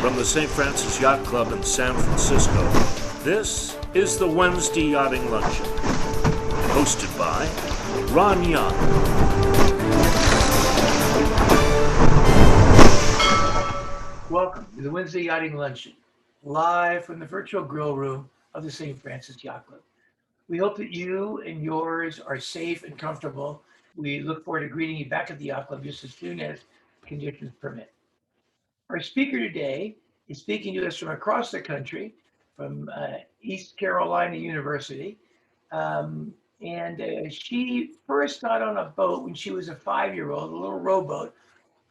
From the St. Francis Yacht Club in San Francisco, this is the Wednesday Yachting Luncheon, hosted by Ron Young. Welcome to the Wednesday Yachting Luncheon, live from the virtual grill room of the St. Francis Yacht Club. We hope that you and yours are safe and comfortable. We look forward to greeting you back at the Yacht Club just as soon as conditions permit. Our speaker today is speaking to us from across the country, from East Carolina University. She first got on a boat when she was a 5-year-old, a little rowboat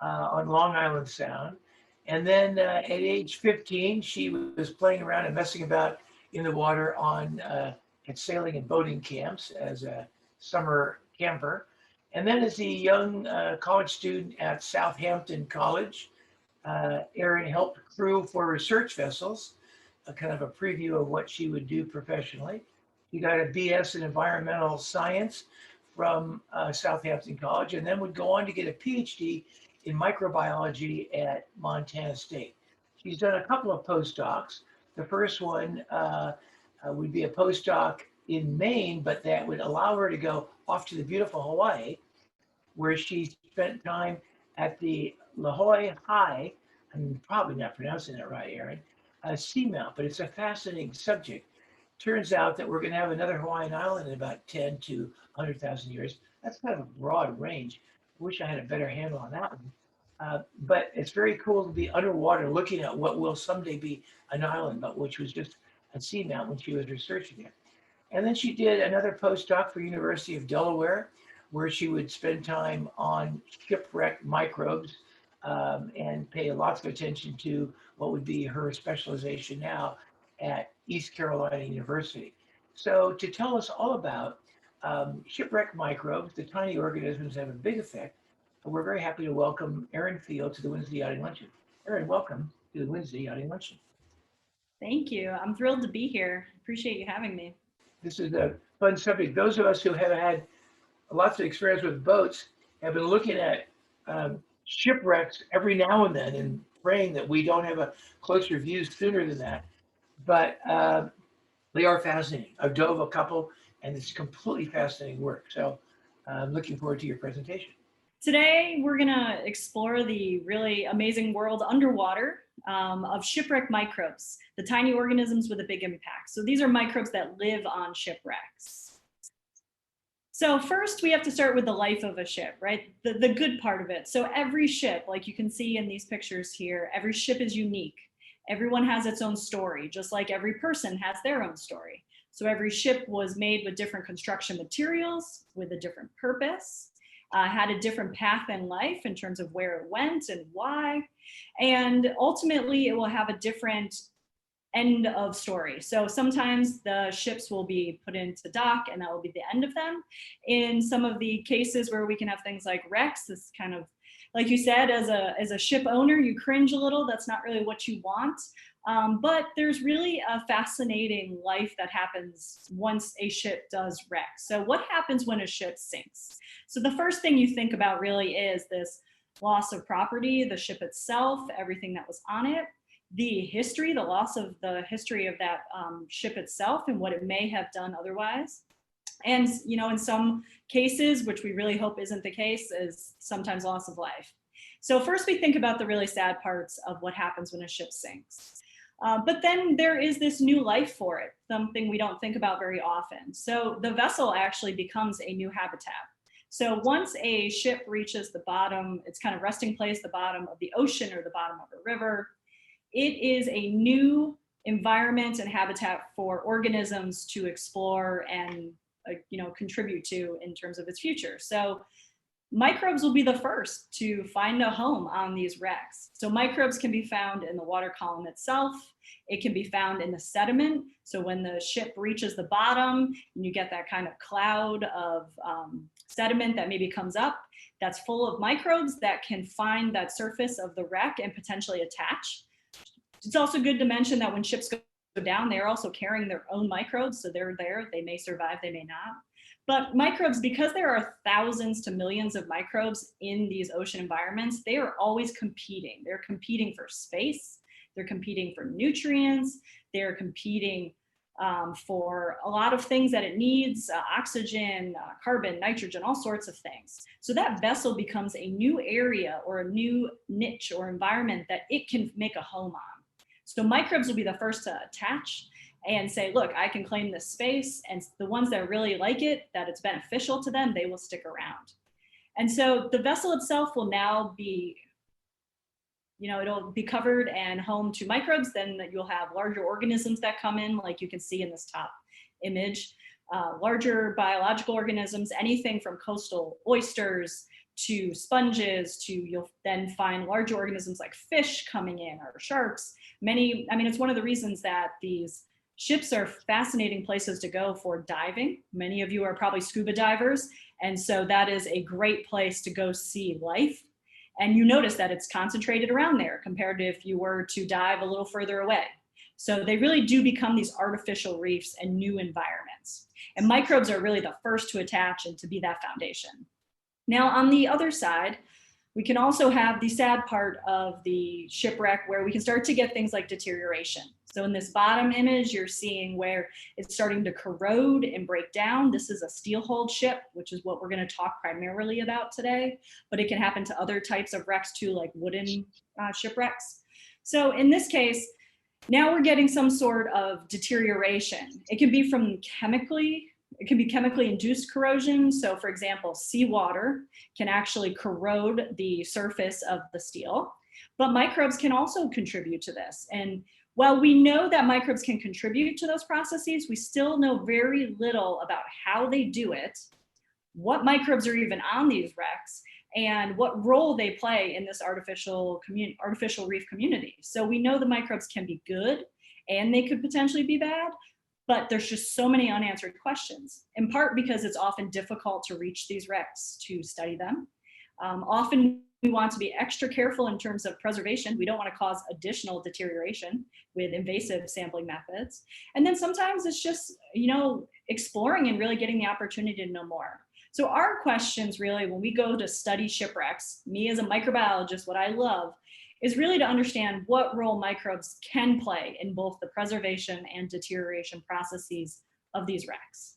on Long Island Sound. And then at age 15, she was playing around and messing about in the water at sailing and boating camps as a summer camper. And then as a young college student at Southampton College, Erin helped crew for research vessels, a kind of a preview of what she would do professionally. She got a BS in environmental science from Southampton College, and then would go on to get a PhD in microbiology at Montana State. She's done a couple of postdocs. The first one would be a postdoc in Maine, but that would allow her to go off to the beautiful Hawaii, where she spent time at the La Jolla High, I'm probably not pronouncing that right, Erin, seamount, but it's a fascinating subject. Turns out that we're going to have another Hawaiian island in about 10 to 100,000 years. That's kind of a broad range. I wish I had a better handle on that one. But it's very cool to be underwater looking at what will someday be an island, but which was just a seamount when she was researching it. And then she did another postdoc for University of Delaware, where she would spend time on shipwreck microbes and pay lots of attention to what would be her specialization now at East Carolina University. So to tell us all about shipwreck microbes, the tiny organisms have a big effect, we're very happy to welcome Erin Field to the Wednesday Yachting Luncheon. Erin, welcome to the Wednesday Yachting Luncheon. Thank you. I'm thrilled to be here. Appreciate you having me. This is a fun subject. Those of us who have had lots of experience with boats have been looking at shipwrecks every now and then and praying that we don't have a closer view sooner than that. But they are fascinating. I've dove a couple and it's completely fascinating work. So I'm looking forward to your presentation. Today, we're gonna explore the really amazing world underwater of shipwreck microbes, the tiny organisms with a big impact. So these are microbes that live on shipwrecks. So first, we have to start with the life of a ship, right? The good part of it. So every ship, like you can see in these pictures here, every ship is unique. Everyone has its own story, just like every person has their own story. So every ship was made with different construction materials, with a different purpose, had a different path in life in terms of where it went and why. And ultimately, it will have a different end of story. So sometimes the ships will be put into dock and that will be the end of them. In some of the cases where we can have things like wrecks, this kind of, like you said, as a ship owner, you cringe a little. That's not really what you want. But there's really a fascinating life that happens once a ship does wreck. So what happens when a ship sinks? So the first thing you think about really is this loss of property, the ship itself, everything that was on it, the history, the loss of the history of that ship itself and what it may have done otherwise. And, you know, in some cases, which we really hope isn't the case, is sometimes loss of life. So first we think about the really sad parts of what happens when a ship sinks. But then there is this new life for it, something we don't think about very often. So the vessel actually becomes a new habitat. So once a ship reaches the bottom, its kind of resting place, the bottom of the ocean or the bottom of a river, it is a new environment and habitat for organisms to explore and contribute to in terms of its future. So microbes will be the first to find a home on these wrecks. So microbes can be found in the water column itself. It can be found in the sediment. So when the ship reaches the bottom and you get that kind of cloud of sediment that maybe comes up, that's full of microbes that can find that surface of the wreck and potentially attach. It's also good to mention that when ships go down, they're also carrying their own microbes. So they're there, they may survive, they may not. But microbes, because there are thousands to millions of microbes in these ocean environments, they are always competing. They're competing for space. They're competing for nutrients. They're competing for a lot of things that it needs, oxygen, carbon, nitrogen, all sorts of things. So that vessel becomes a new area or a new niche or environment that it can make a home on. So microbes will be the first to attach and say, look, I can claim this space, and the ones that really like it, that it's beneficial to them, they will stick around. And so the vessel itself will now be, it'll be covered and home to microbes. Then you'll have larger organisms that come in, like you can see in this top image, larger biological organisms, anything from coastal oysters to sponges to, you'll then find larger organisms like fish coming in, or sharks. It's one of the reasons that these ships are fascinating places to go for diving. Many of you are probably scuba divers, and so that is a great place to go see life. And you notice that it's concentrated around there compared to if you were to dive a little further away. So they really do become these artificial reefs and new environments. And microbes are really the first to attach and to be that foundation. Now, on the other side, we can also have the sad part of the shipwreck where we can start to get things like deterioration. So in this bottom image, you're seeing where it's starting to corrode and break down. This is a steel-hulled ship, which is what we're going to talk primarily about today, but it can happen to other types of wrecks too, like wooden shipwrecks. So in this case, now we're getting some sort of deterioration. It can be chemically induced corrosion. So for example, seawater can actually corrode the surface of the steel, but microbes can also contribute to this. And while we know that microbes can contribute to those processes, we still know very little about how they do it, what microbes are even on these wrecks, and what role they play in this artificial reef community. So we know the microbes can be good and they could potentially be bad, but there's just so many unanswered questions, in part because it's often difficult to reach these wrecks to study them. Often we want to be extra careful in terms of preservation. We don't want to cause additional deterioration with invasive sampling methods. And then sometimes it's just, exploring and really getting the opportunity to know more. So our questions really, when we go to study shipwrecks, me as a microbiologist, what I love is really to understand what role microbes can play in both the preservation and deterioration processes of these wrecks.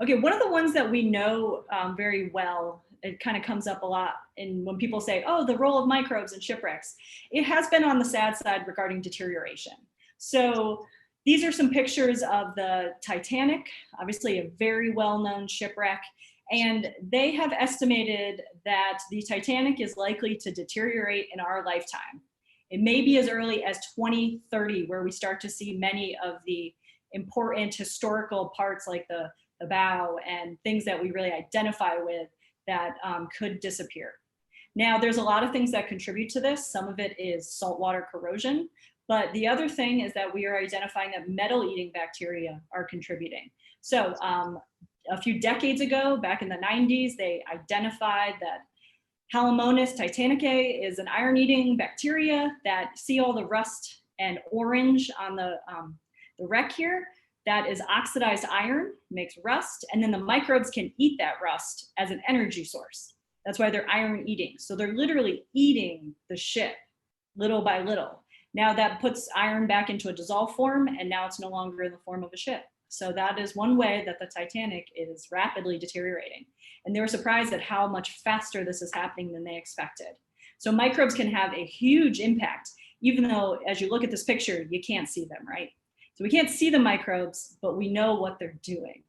Okay, one of the ones that we know very well, it kind of comes up a lot when people say, oh, the role of microbes in shipwrecks, it has been on the sad side regarding deterioration. So these are some pictures of the Titanic, obviously a very well-known shipwreck, and they have estimated that the Titanic is likely to deteriorate in our lifetime. It may be as early as 2030, where we start to see many of the important historical parts like the bow and things that we really identify with that could disappear. Now, there's a lot of things that contribute to this. Some of it is saltwater corrosion, but the other thing is that we are identifying that metal-eating bacteria are contributing. So a few decades ago, back in the 90s, they identified that Halomonas titanicae is an iron-eating bacteria that see all the rust and orange on the wreck here. That is oxidized iron, makes rust, and then the microbes can eat that rust as an energy source. That's why they're iron eating. So they're literally eating the ship little by little. Now that puts iron back into a dissolved form, and now it's no longer in the form of a ship. So that is one way that the Titanic is rapidly deteriorating. And they were surprised at how much faster this is happening than they expected. So microbes can have a huge impact, even though as you look at this picture, you can't see them, right? So we can't see the microbes, but we know what they're doing.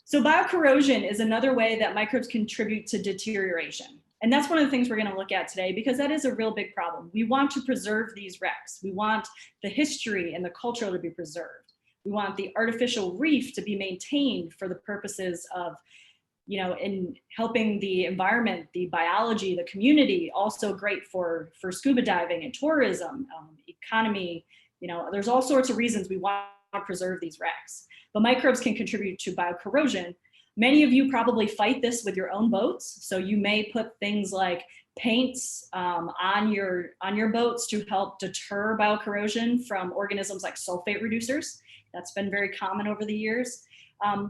So biocorrosion is another way that microbes contribute to deterioration. And that's one of the things we're going to look at today, because that is a real big problem. We want to preserve these wrecks. We want the history and the culture to be preserved. We want the artificial reef to be maintained for the purposes of, in helping the environment, the biology, the community, also great for scuba diving and tourism, economy. There's all sorts of reasons we want to preserve these wrecks. But microbes can contribute to biocorrosion. Many of you probably fight this with your own boats. So you may put things like paints on your boats to help deter biocorrosion from organisms like sulfate reducers. That's been very common over the years.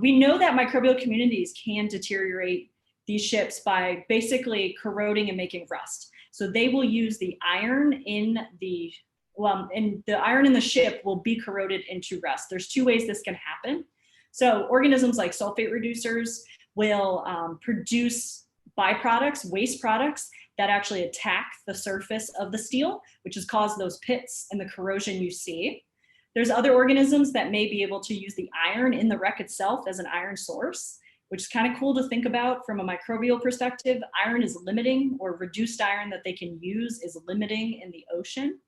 We know that microbial communities can deteriorate these ships by basically corroding and making rust. So they will use the iron in the, and the iron in the ship will be corroded into rust. There's two ways this can happen. So organisms like sulfate reducers will produce byproducts, waste products that actually attack the surface of the steel, which has caused those pits and the corrosion you see. There's other organisms that may be able to use the iron in the wreck itself as an iron source, which is kind of cool to think about from a microbial perspective. Iron is limiting, or reduced iron that they can use is limiting in the ocean.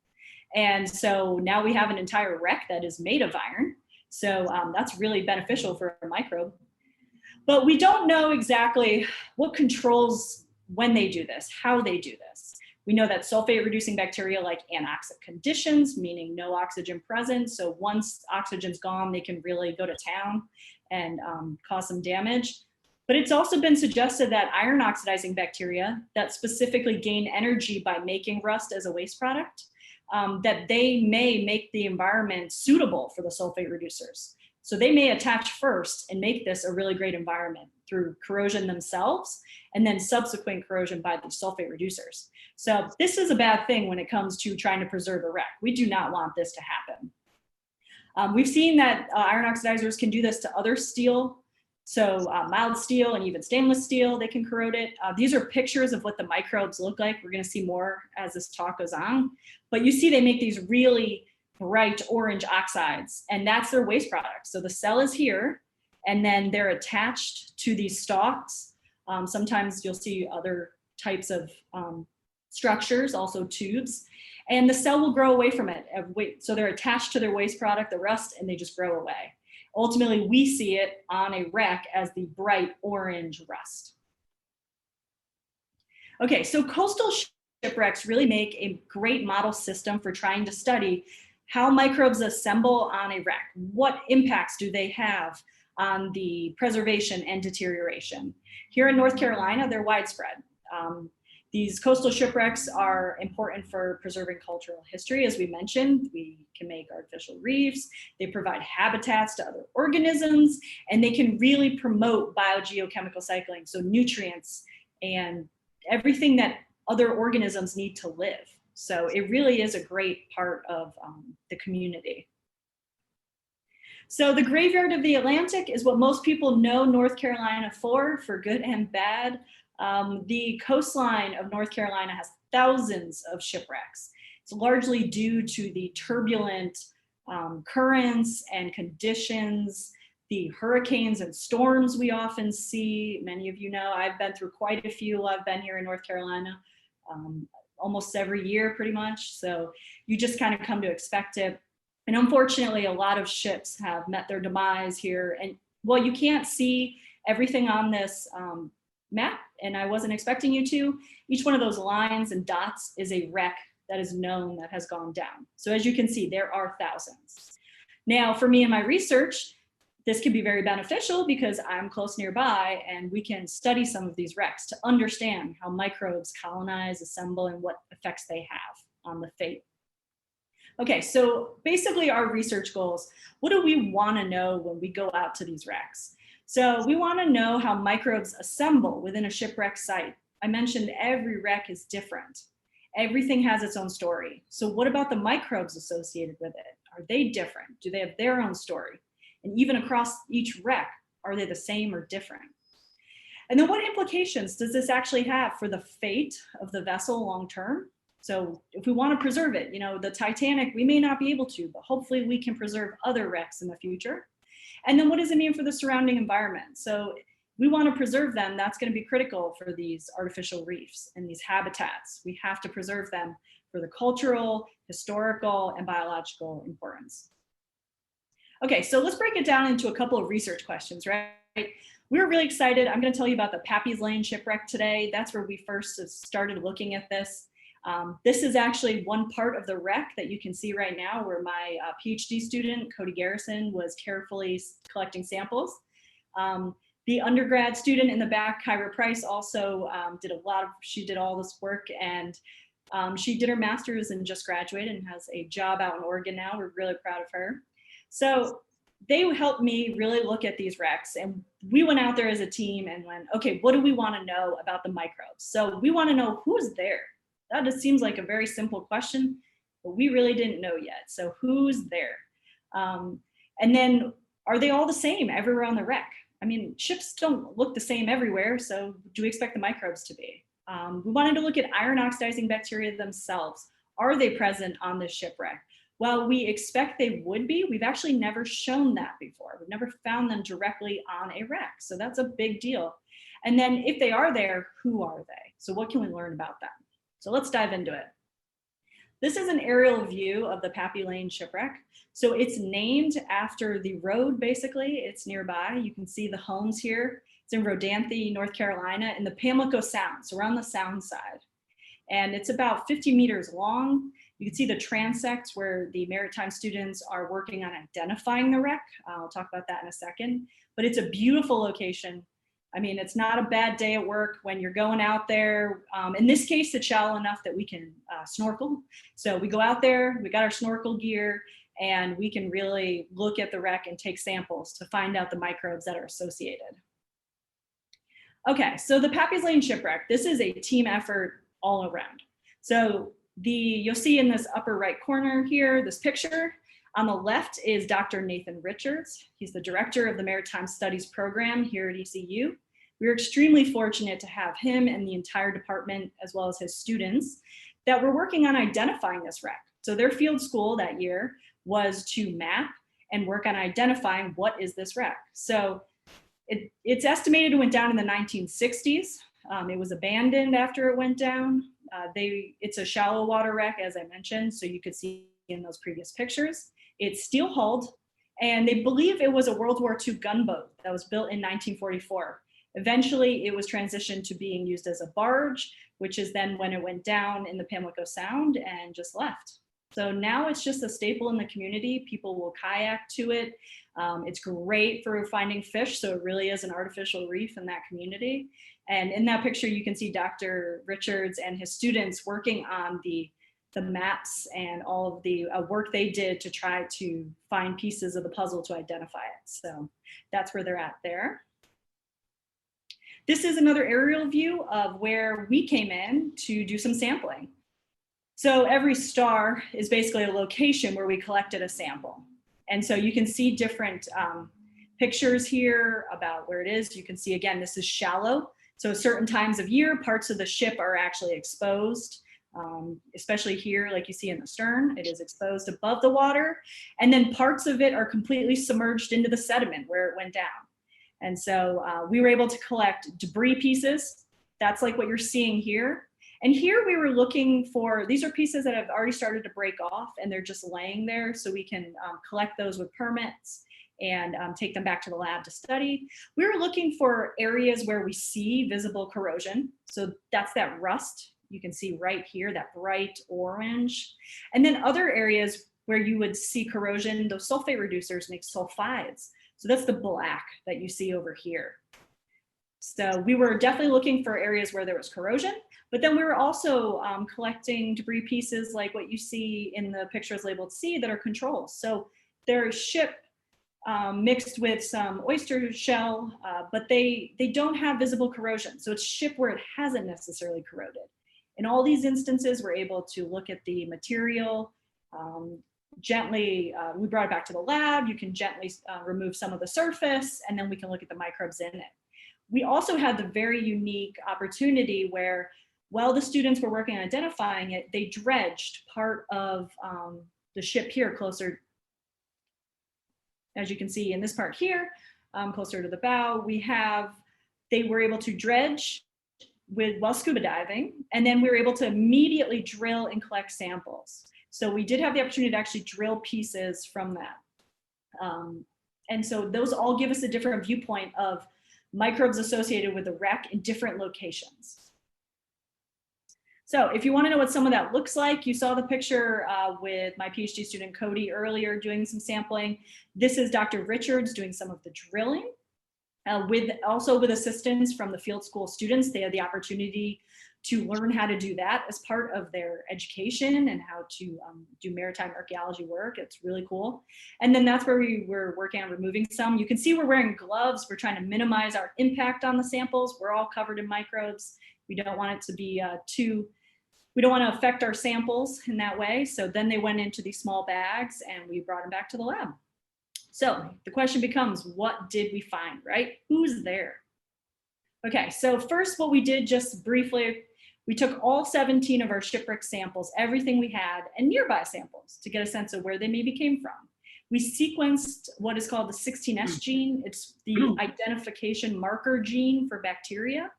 And so now we have an entire wreck that is made of iron. So that's really beneficial for a microbe. But we don't know exactly what controls when they do this, how they do this. We know that sulfate reducing bacteria like anoxic conditions, meaning no oxygen present. So once oxygen's gone, they can really go to town and cause some damage. But it's also been suggested that iron oxidizing bacteria that specifically gain energy by making rust as a waste product, that they may make the environment suitable for the sulfate reducers. So they may attach first and make this a really great environment through corrosion themselves, and then subsequent corrosion by the sulfate reducers. So this is a bad thing when it comes to trying to preserve a wreck. We do not want this to happen. We've seen that iron oxidizers can do this to other steel. So mild steel and even stainless steel, they can corrode it. These are pictures of what the microbes look like. We're gonna see more as this talk goes on. But you see they make these really bright orange oxides, and that's their waste product. So the cell is here, and then they're attached to these stalks. Sometimes you'll see other types of structures, also tubes, and the cell will grow away from it. So they're attached to their waste product, the rust, and they just grow away. Ultimately, we see it on a wreck as the bright orange rust. Okay, so coastal shipwrecks really make a great model system for trying to study how microbes assemble on a wreck. What impacts do they have on the preservation and deterioration? Here in North Carolina, they're widespread. These coastal shipwrecks are important for preserving cultural history. As we mentioned, we can make artificial reefs, they provide habitats to other organisms, and they can really promote biogeochemical cycling, so nutrients and everything that other organisms need to live. So it really is a great part of the community. So the graveyard of the Atlantic is what most people know North Carolina for good and bad. The coastline of North Carolina has thousands of shipwrecks. It's largely due to the turbulent currents and conditions, the hurricanes and storms we often see. Many of you know I've been through quite a few. I've been here in North Carolina almost every year pretty much. So you just kind of come to expect it. And unfortunately, a lot of ships have met their demise here. And well, you can't see everything on this map, and I wasn't expecting you to. Each one of those lines and dots is a wreck that is known that has gone down. So as you can see, there are thousands. Now, for me and my research, this can be very beneficial because I'm close nearby and we can study some of these wrecks to understand how microbes colonize, assemble, and what effects they have on the fate. Okay, so basically our research goals, what do we want to know when we go out to these wrecks? So we want to know how microbes assemble within a shipwreck site. I mentioned every wreck is different. Everything has its own story. So what about the microbes associated with it? Are they different? Do they have their own story? And even across each wreck, are they the same or different? And then what implications does this actually have for the fate of the vessel long term? So if we want to preserve it, you know, the Titanic, we may not be able to, but hopefully we can preserve other wrecks in the future. And then what does it mean for the surrounding environment? So we want to preserve them. That's going to be critical for these artificial reefs and these habitats. We have to preserve them for the cultural, historical, and biological importance. Okay, so let's break it down into a couple of research questions, right? We're really excited. I'm going to tell you about the Pappy's Lane Shipwreck today. That's where we first started looking at this. This is actually one part of the wreck that you can see right now where my PhD student, Cody Garrison, was carefully collecting samples. The undergrad student in the back, Kyra Price, also she did all this work, and she did her master's and just graduated and has a job out in Oregon now. We're really proud of her. So they helped me really look at these wrecks, and we went out there as a team and went, okay, what do we want to know about the microbes? So we want to know who's there. that just seems like a very simple question, but we really didn't know yet. So who's there? And then are they all the same everywhere on the wreck? I mean, ships don't look the same everywhere, so do we expect the microbes to be? We wanted to look at iron oxidizing bacteria themselves. Are they present on this shipwreck? Well, we expect they would be. We've actually never shown that before. We've never found them directly on a wreck, so that's a big deal. And then if they are there, who are they? So what can we learn about them? So let's dive into it. This is an aerial view of the Lane Shipwreck. So it's named after the road, basically. It's nearby. You can see the homes here. It's in Rodanthe, North Carolina, in the Pamlico Sound. So we're on the sound side. And it's about 50 meters long. You can see the transects where the maritime students are working on identifying the wreck. I'll talk about that in a second. But it's a beautiful location. I mean, it's not a bad day at work when you're going out there. In this case, it's shallow enough that we can snorkel. So we go out there, we got our snorkel gear, and we can really look at the wreck and take samples to find out the microbes that are associated. Okay, so the Lane Shipwreck, this is a team effort all around. So you'll see in this upper right corner here, this picture. On the left is Dr. Nathan Richards. He's the director of the Maritime Studies program here at ECU. We were extremely fortunate to have him and the entire department, as well as his students, that were working on identifying this wreck. So their field school that year was to map and work on identifying what is this wreck. So it's estimated it went down in the 1960s. It was abandoned after it went down. It's a shallow water wreck, as I mentioned, so you could see in those previous pictures. It's steel hulled, and they believe it was a World War II gunboat that was built in 1944. Eventually, it was transitioned to being used as a barge, which is then when it went down in the Pamlico Sound and just left. So now it's just a staple in the community. People will kayak to it. It's great for finding fish, so it really is an artificial reef in that community. And in that picture, you can see Dr. Richards and his students working on the maps and all of the work they did to try to find pieces of the puzzle to identify it. So that's where they're at there. This is another aerial view of where we came in to do some sampling. So every star is basically a location where we collected a sample. And so you can see different pictures here about where it is. You can see, again, this is shallow. So certain times of year, parts of the ship are actually exposed, especially here, like you see in the stern, it is exposed above the water. And then parts of it are completely submerged into the sediment where it went down. And so we were able to collect debris pieces. That's like what you're seeing here. And here we were looking for, these are pieces that have already started to break off and they're just laying there, so we can collect those with permits and take them back to the lab to study. We were looking for areas where we see visible corrosion. So that's that rust you can see right here, that bright orange. And then other areas where you would see corrosion, those sulfate reducers make sulfides. So that's the black that you see over here. So we were definitely looking for areas where there was corrosion, but then we were also collecting debris pieces like what you see in the pictures labeled C that are controls. So they're ship mixed with some oyster shell, but they don't have visible corrosion. So it's ship where it hasn't necessarily corroded. In all these instances, we're able to look at the material gently. We brought it back to the lab. You can gently remove some of the surface, and then we can look at the microbes in it. We also had the very unique opportunity where, while the students were working on identifying it, they dredged part of the ship here closer, as you can see in this part here, closer to the bow. They were able to dredge while scuba diving, and then we were able to immediately drill and collect samples. So we did have the opportunity to actually drill pieces from that. And so those all give us a different viewpoint of microbes associated with the wreck in different locations. So if you want to know what some of that looks like, you saw the picture with my PhD student Cody earlier doing some sampling. This is Dr. Richards doing some of the drilling. Also with assistance from the field school students. They had the opportunity to learn how to do that as part of their education and how to do maritime archaeology work. It's really cool. And then that's where we were working on removing some. You can see we're wearing gloves. We're trying to minimize our impact on the samples. We're all covered in microbes. We don't want it to be too we don't want to affect our samples in that way. So then they went into these small bags and we brought them back to the lab. So the question becomes, what did we find, right? Who's there? Okay, so first what we did just briefly, we took all 17 of our shipwreck samples, everything we had, and nearby samples to get a sense of where they maybe came from. We sequenced what is called the 16S gene. It's the identification marker gene for bacteria.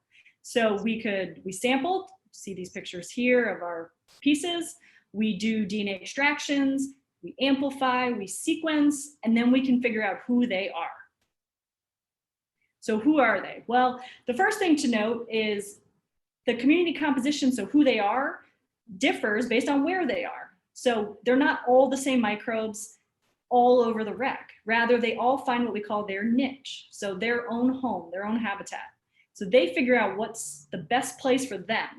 So we sampled, see these pictures here of our pieces. We do DNA extractions, we amplify, we sequence, and then we can figure out who they are. So who are they? Well, the first thing to note is the community composition, so who they are, differs based on where they are. So they're not all the same microbes all over the wreck. Rather, they all find what we call their niche, so their own home, their own habitat. So they figure out what's the best place for them,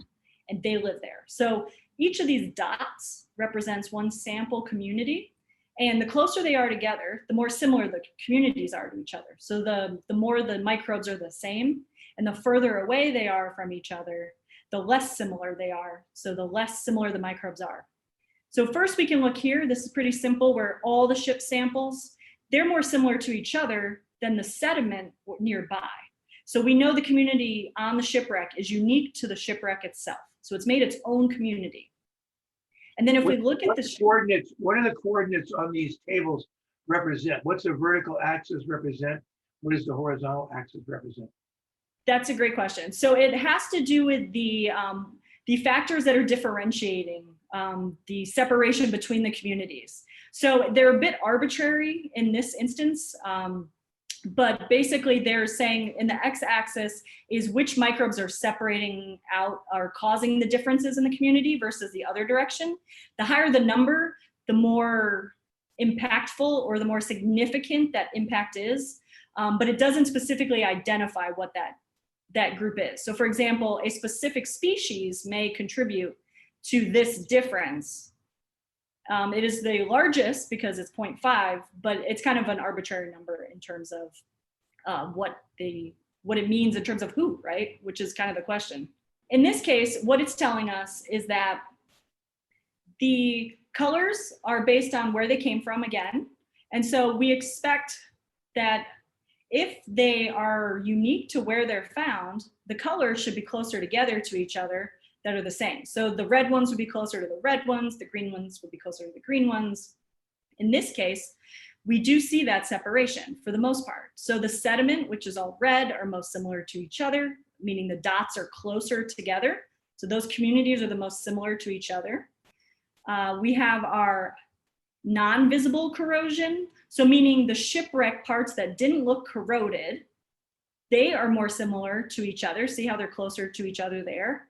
and they live there. So each of these dots represents one sample community, and the closer they are together, the more similar the communities are to each other. So the more the microbes are the same, and the further away they are from each other, the less similar they are. So the less similar the microbes are. So first we can look here. This is pretty simple, where all the ship samples, they're more similar to each other than the sediment nearby. So we know the community on the shipwreck is unique to the shipwreck itself. So it's made its own community. And then if we look at the coordinates, what do the coordinates on these tables represent? What's the vertical axis represent? What does the horizontal axis represent? That's a great question. So it has to do with the factors that are differentiating the separation between the communities. So they're a bit arbitrary in this instance, but basically they're saying in the x-axis is which microbes are separating out, are causing the differences in the community versus the other direction. The higher the number, the more impactful or the more significant that impact is, but it doesn't specifically identify what that group is. So for example, a specific species may contribute to this difference. It is the largest because it's 0.5, but it's kind of an arbitrary number in terms of what it means in terms of who, right? Which is kind of the question. In this case, what it's telling us is that the colors are based on where they came from again. And so we expect that if they are unique to where they're found, the colors should be closer together to each other that are the same. So the red ones would be closer to the red ones, the green ones would be closer to the green ones. In this case, we do see that separation for the most part. So the sediment, which is all red, are most similar to each other, meaning the dots are closer together. So those communities are the most similar to each other. We have our non-visible corrosion. So meaning the shipwreck parts that didn't look corroded, they are more similar to each other. See how they're closer to each other there.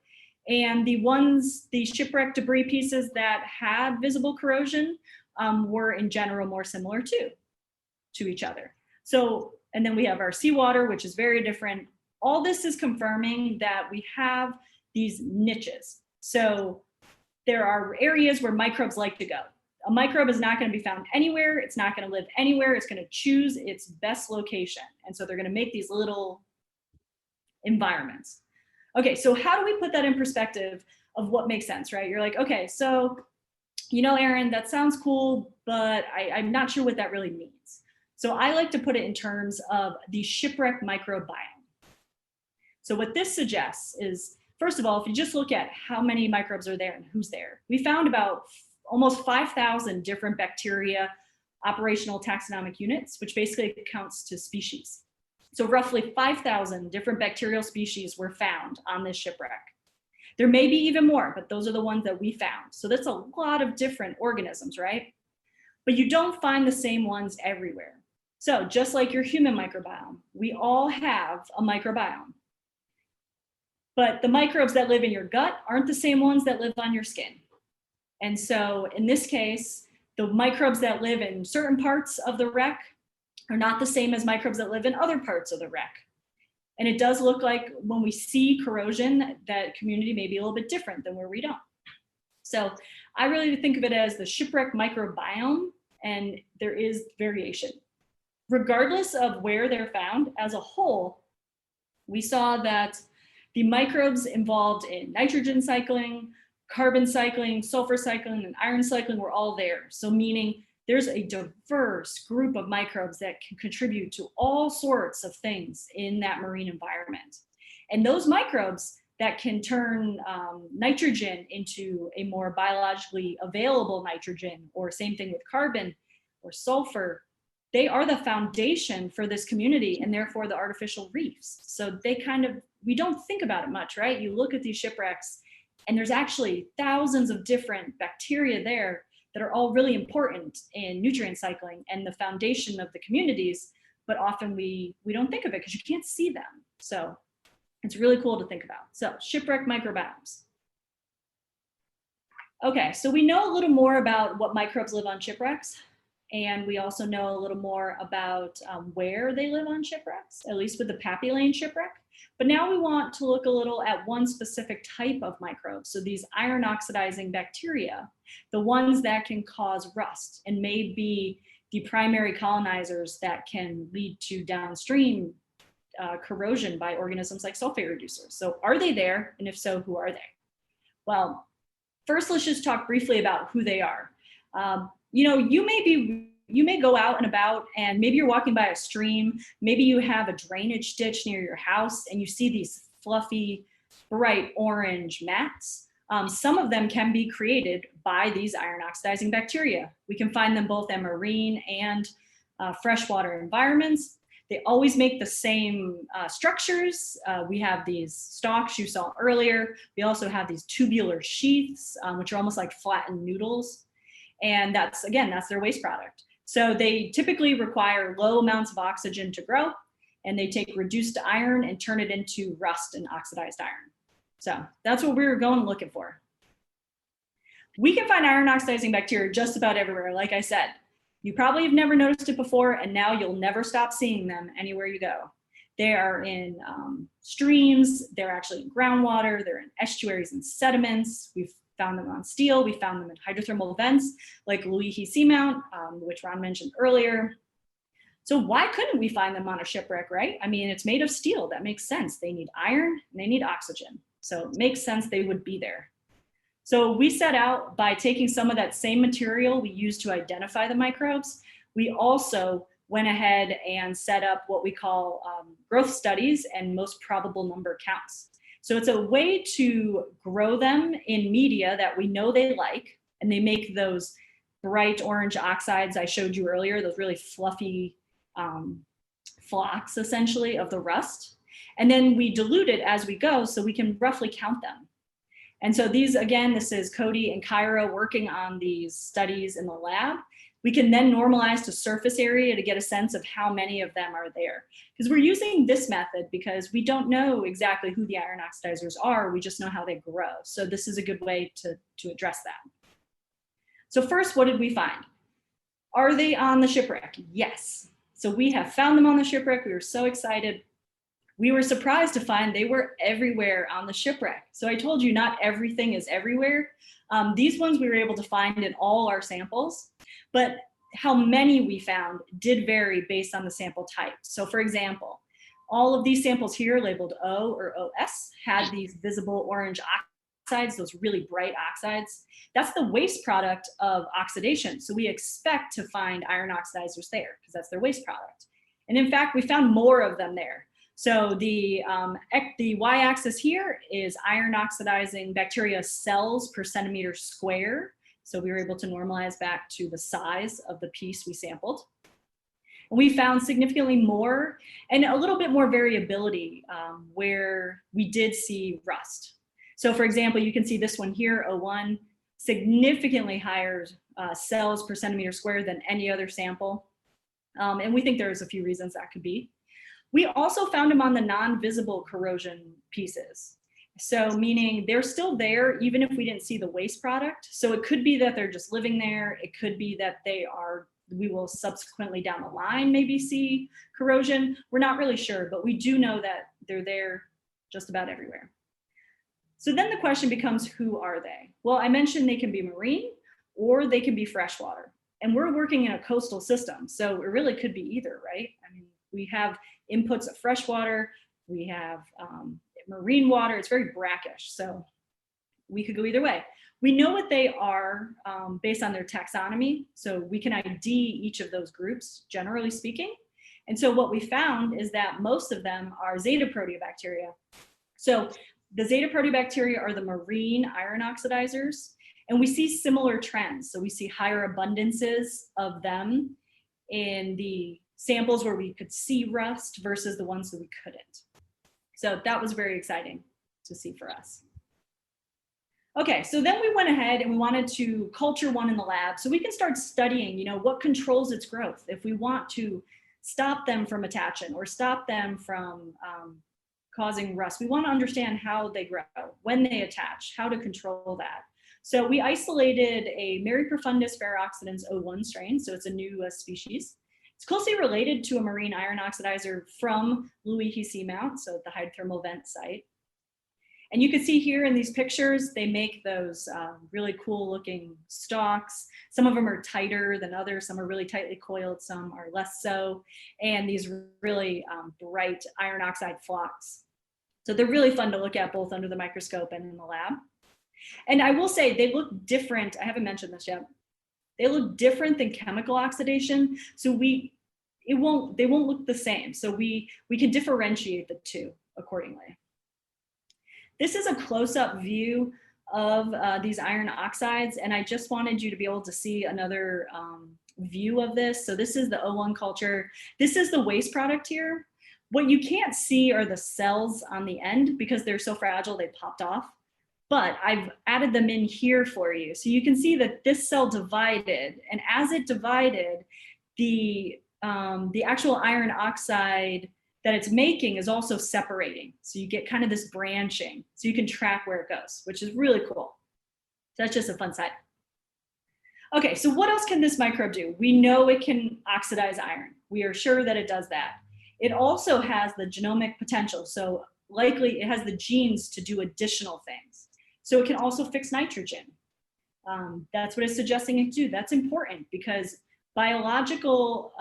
And the shipwreck debris pieces that had visible corrosion were in general more similar to each other. So, and then we have our seawater, which is very different. All this is confirming that we have these niches. So there are areas where microbes like to go. A microbe is not going to be found anywhere. It's not going to live anywhere. It's going to choose its best location. And so they're going to make these little environments. Okay, so how do we put that in perspective of what makes sense, right? You're like, okay, so, you know, Erin, that sounds cool, but I'm not sure what that really means. So I like to put it in terms of the shipwreck microbiome. So what this suggests is, first of all, if you just look at how many microbes are there and who's there, we found about almost 5,000 different bacteria operational taxonomic units, which basically counts to species. So roughly 5,000 different bacterial species were found on this shipwreck. There may be even more, but those are the ones that we found. So that's a lot of different organisms, right? But you don't find the same ones everywhere. So just like your human microbiome, we all have a microbiome. But the microbes that live in your gut aren't the same ones that live on your skin. And so in this case, the microbes that live in certain parts of the wreck are not the same as microbes that live in other parts of the wreck. And it does look like when we see corrosion, that community may be a little bit different than where we don't. So I really think of it as the shipwreck microbiome, and there is variation. Regardless of where they're found, as a whole, we saw that the microbes involved in nitrogen cycling, carbon cycling, sulfur cycling, and iron cycling were all there. So meaning there's a diverse group of microbes that can contribute to all sorts of things in that marine environment. And those microbes that can turn nitrogen into a more biologically available nitrogen, or same thing with carbon or sulfur, they are the foundation for this community and therefore the artificial reefs. So they kind of, we don't think about it much, right? You look at these shipwrecks and there's actually thousands of different bacteria there that are all really important in nutrient cycling and the foundation of the communities, but often we don't think of it because you can't see them. So it's really cool to think about. So shipwreck microbiomes. Okay, so we know a little more about what microbes live on shipwrecks. And we also know a little more about where they live on shipwrecks, at least with the Lane Shipwreck. But now we want to look a little at one specific type of microbe. So these iron oxidizing bacteria, the ones that can cause rust and may be the primary colonizers that can lead to downstream corrosion by organisms like sulfate reducers. So are they there? And if so, who are they? Well, first, let's just talk briefly about who they are. You know, you may go out and about and maybe you're walking by a stream, maybe you have a drainage ditch near your house and you see these fluffy, bright orange mats. Some of them can be created by these iron oxidizing bacteria. We can find them both in marine and freshwater environments. They always make the same structures. We have these stalks you saw earlier. We also have these tubular sheaths, which are almost like flattened noodles. And that's, again, that's their waste product. So they typically require low amounts of oxygen to grow, and they take reduced iron and turn it into rust and oxidized iron. So that's what we were going looking for. We can find iron oxidizing bacteria just about everywhere, like I said. You probably have never noticed it before, and now you'll never stop seeing them anywhere you go. They are in streams, they're actually in groundwater, they're in estuaries and sediments. We've found them on steel, we found them in hydrothermal vents like Luihi Seamount, which Ron mentioned earlier. So why couldn't we find them on a shipwreck, right? I mean, it's made of steel, that makes sense. They need iron and they need oxygen. So it makes sense they would be there. So we set out by taking some of that same material we used to identify the microbes. We also went ahead and set up what we call growth studies and most probable number counts. So it's a way to grow them in media that we know they like, and they make those bright orange oxides I showed you earlier, those really fluffy flocks essentially of the rust. And then we dilute it as we go so we can roughly count them. And so these, again, this is Cody and Kyra working on these studies in the lab. We can then normalize to surface area to get a sense of how many of them are there. Because we're using this method because we don't know exactly who the iron oxidizers are, we just know how they grow. So this is a good way to address that. So first, what did we find? Are they on the shipwreck? Yes. So we have found them on the shipwreck. We were so excited. We were surprised to find they were everywhere on the shipwreck. So I told you not everything is everywhere. These ones we were able to find in all our samples, but how many we found did vary based on the sample type. So for example, all of these samples here labeled O or OS had these visible orange oxides, those really bright oxides. That's the waste product of oxidation. So we expect to find iron oxidizers there because that's their waste product. And in fact, we found more of them there. So the y-axis here is iron oxidizing bacteria cells per centimeter square. So we were able to normalize back to the size of the piece we sampled. And we found significantly more and a little bit more variability where we did see rust. So for example, you can see this one here, O1, significantly higher cells per centimeter square than any other sample. And we think there's a few reasons that could be. We also found them on the non-visible corrosion pieces. So meaning they're still there even if we didn't see the waste product. So it could be that they're just living there. It could be that we will subsequently down the line maybe see corrosion. We're not really sure, but we do know that they're there just about everywhere. So then the question becomes, who are they? Well, I mentioned they can be marine or they can be freshwater. And we're working in a coastal system, so it really could be either, right? I mean, we have inputs of freshwater, we have marine water, it's very brackish. So we could go either way. We know what they are based on their taxonomy, so we can ID each of those groups, generally speaking. And so what we found is that most of them are zeta proteobacteria. So the zeta proteobacteria are the marine iron oxidizers, and we see similar trends. So we see higher abundances of them in the samples where we could see rust versus the ones that we couldn't. So that was very exciting to see for us. Okay, so then we went ahead and we wanted to culture one in the lab so we can start studying, what controls its growth. If we want to stop them from attaching or stop them from causing rust, we want to understand how they grow, when they attach, how to control that. So we isolated a Mary profundus ferrooxidans 01 strain, so it's a new species. It's closely related to a marine iron oxidizer from Louis Seamount, so the hydrothermal vent site. And you can see here in these pictures, they make those really cool looking stalks. Some of them are tighter than others. Some are really tightly coiled, some are less so. And these really bright iron oxide flocks. So they're really fun to look at both under the microscope and in the lab. And I will say they look different. I haven't mentioned this yet. They look different than chemical oxidation. So they won't look the same. So we can differentiate the two accordingly. This is a close-up view of these iron oxides, and I just wanted you to be able to see another view of this. So this is the O1 culture. This is the waste product here. What you can't see are the cells on the end because they're so fragile they popped off, but I've added them in here for you. So you can see that this cell divided, and as it divided, the actual iron oxide that it's making is also separating. So you get kind of this branching. So you can track where it goes, which is really cool. So that's just a fun side. Okay, so what else can this microbe do? We know it can oxidize iron. We are sure that it does that. It also has the genomic potential. So likely it has the genes to do additional things. So it can also fix nitrogen. That's what it's suggesting it do. That's important because biological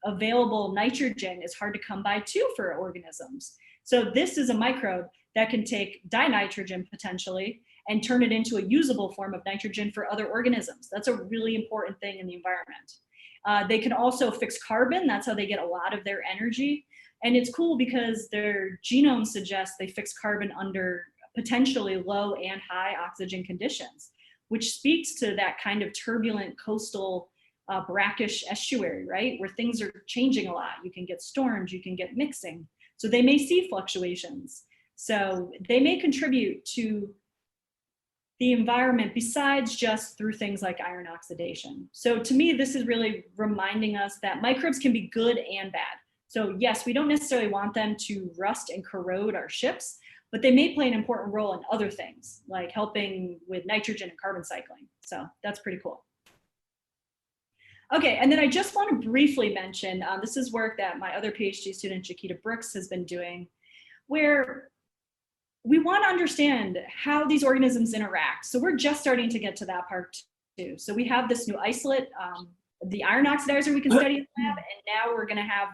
available nitrogen is hard to come by too for organisms. So this is a microbe that can take dinitrogen potentially and turn it into a usable form of nitrogen for other organisms. That's a really important thing in the environment. They can also fix carbon. That's how they get a lot of their energy. And it's cool because their genome suggests they fix carbon under potentially low and high oxygen conditions, which speaks to that kind of turbulent coastal brackish estuary, right? Where things are changing a lot. You can get storms, you can get mixing. So they may see fluctuations. So they may contribute to the environment besides just through things like iron oxidation. So to me, this is really reminding us that microbes can be good and bad. So yes, we don't necessarily want them to rust and corrode our ships, but they may play an important role in other things, like helping with nitrogen and carbon cycling. So that's pretty cool. Okay, and then I just want to briefly mention, this is work that my other PhD student, Chiquita Brooks, has been doing, where we want to understand how these organisms interact. So we're just starting to get to that part too. So we have this new isolate, the iron oxidizer we can study in the lab, and now we're going to have,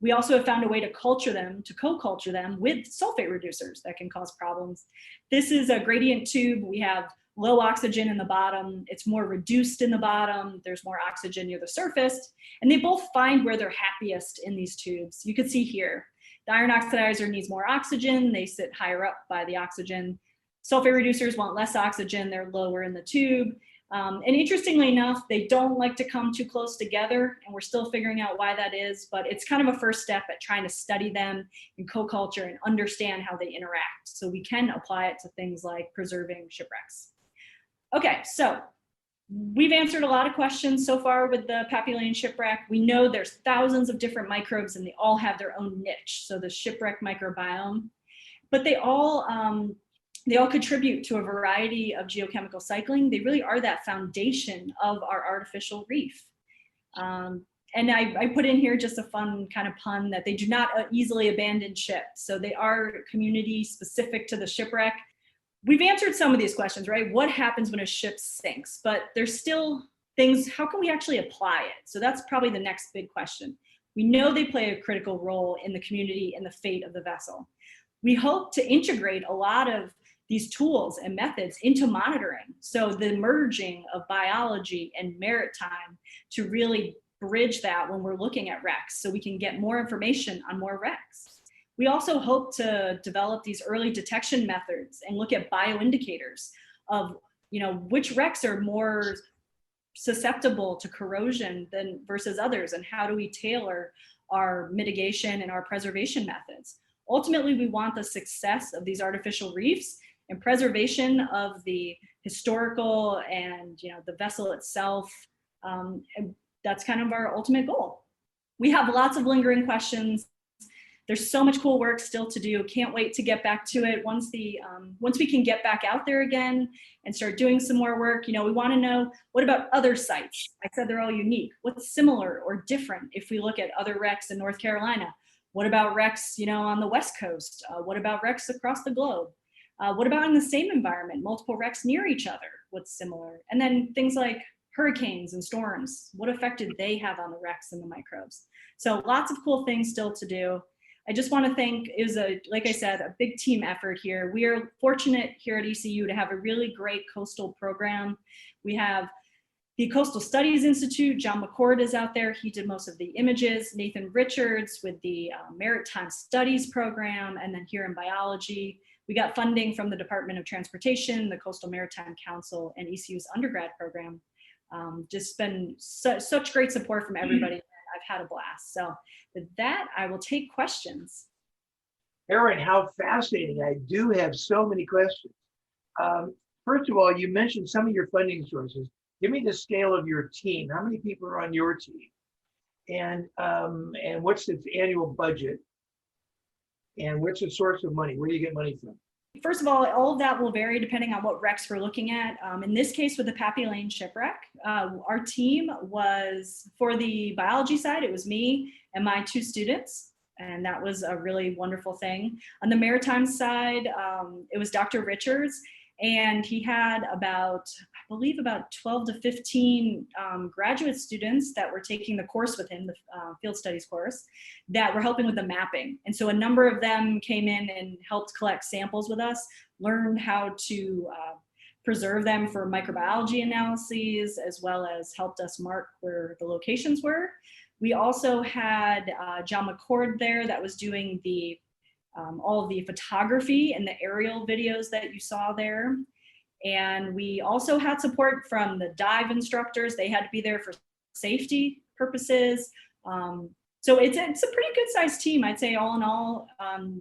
we also have found a way to culture them, to co-culture them with sulfate reducers that can cause problems. This is a gradient tube. We have low oxygen in the bottom, it's more reduced in the bottom, there's more oxygen near the surface, and they both find where they're happiest in these tubes. You can see here, the iron oxidizer needs more oxygen, they sit higher up by the oxygen. Sulfate reducers want less oxygen, they're lower in the tube. And interestingly enough, they don't like to come too close together, and we're still figuring out why that is, but it's kind of a first step at trying to study them in co-culture and understand how they interact, so we can apply it to things like preserving shipwrecks. Okay, so we've answered a lot of questions so far with the Lane Shipwreck. We know there's thousands of different microbes and they all have their own niche. So the Shipwreck Microbiome, but they all contribute to a variety of geochemical cycling. They really are that foundation of our artificial reef. And I put in here just a fun kind of pun that they do not easily abandon ship. So they are community specific to the shipwreck. We've answered some of these questions, right? What happens when a ship sinks? But there's still things, how can we actually apply it? So that's probably the next big question. We know they play a critical role in the community and the fate of the vessel. We hope to integrate a lot of these tools and methods into monitoring. So the merging of biology and maritime to really bridge that when we're looking at wrecks, so we can get more information on more wrecks. We also hope to develop these early detection methods and look at bioindicators of, which wrecks are more susceptible to corrosion than versus others, and how do we tailor our mitigation and our preservation methods. Ultimately, we want the success of these artificial reefs and preservation of the historical and the vessel itself. And that's kind of our ultimate goal. We have lots of lingering questions. There's so much cool work still to do. Can't wait to get back to it once we can get back out there again and start doing some more work. We want to know, what about other sites? I said they're all unique. What's similar or different if we look at other wrecks in North Carolina? What about wrecks, on the West Coast? What about wrecks across the globe? What about in the same environment, multiple wrecks near each other? What's similar? And then things like hurricanes and storms. What effect did they have on the wrecks and the microbes? So lots of cool things still to do. I just want to thank, it was like I said, a big team effort here. We are fortunate here at ECU to have a really great coastal program. We have the Coastal Studies Institute. John McCord is out there. He did most of the images. Nathan Richards with the Maritime Studies program. And then here in biology, we got funding from the Department of Transportation, the Coastal Maritime Council, and ECU's undergrad program. Just been such great support from everybody. I've had a blast. So with that, I will take questions. Erin, how fascinating. I do have so many questions. First of all, you mentioned some of your funding sources. Give me the scale of your team. How many people are on your team? And what's its annual budget? And what's the source of money? Where do you get money from? First of all of that will vary depending on what wrecks we're looking at. In this case, with the Lane Shipwreck, our team was, for the biology side, it was me and my 2 students, and that was a really wonderful thing. On the maritime side, it was Dr. Richards, and he had about 12 to 15 graduate students that were taking the course with him, the field studies course, that were helping with the mapping. And so a number of them came in and helped collect samples with us, learned how to preserve them for microbiology analyses, as well as helped us mark where the locations were. We also had John McCord there that was doing the all of the photography and the aerial videos that you saw there. And we also had support from the dive instructors. They had to be there for safety purposes. So it's a pretty good sized team. I'd say all in all,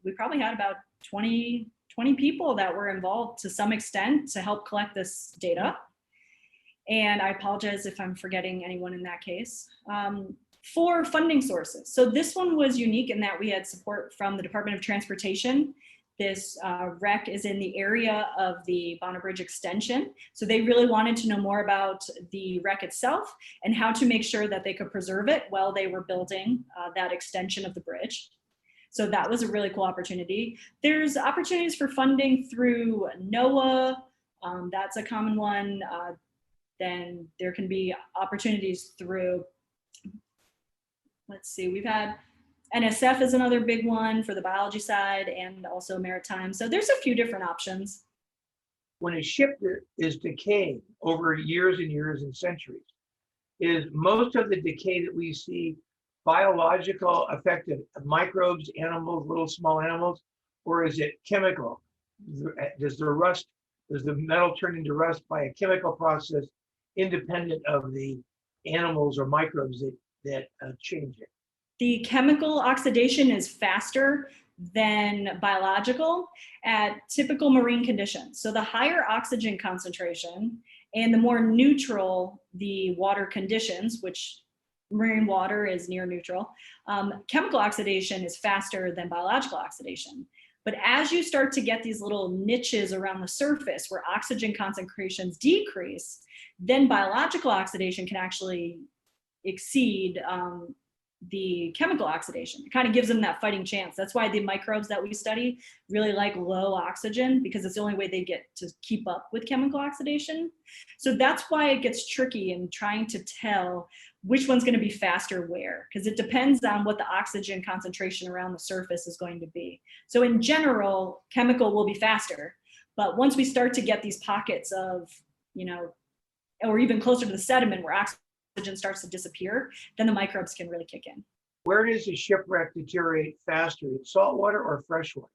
we probably had about 20 people that were involved to some extent to help collect this data. And I apologize if I'm forgetting anyone in that case. For funding sources. So this one was unique in that we had support from the Department of Transportation. This wreck is in the area of the Bonner Bridge extension. So they really wanted to know more about the wreck itself and how to make sure that they could preserve it while they were building that extension of the bridge. So that was a really cool opportunity. There's opportunities for funding through NOAA. That's a common one. Then there can be opportunities through, let's see, we've had NSF is another big one for the biology side, and also maritime. So there's a few different options. When a ship is decaying over years and years and centuries, is most of the decay that we see biological effect of microbes, animals, little small animals, or is it chemical? Does the metal turn into rust by a chemical process independent of the animals or microbes that change it? The chemical oxidation is faster than biological at typical marine conditions. So the higher oxygen concentration and the more neutral the water conditions, which marine water is near neutral, chemical oxidation is faster than biological oxidation. But as you start to get these little niches around the surface where oxygen concentrations decrease, then biological oxidation can actually exceed the chemical oxidation. It kind of gives them that fighting chance. That's why the microbes that we study really like low oxygen, because it's the only way they get to keep up with chemical oxidation. So that's why it gets tricky in trying to tell which one's going to be faster where, because it depends on what the oxygen concentration around the surface is going to be. So in general, chemical will be faster, But once we start to get these pockets of, or even closer to the sediment where oxygen starts to disappear, then the microbes can really kick in. Where does a shipwreck deteriorate faster, saltwater or freshwater?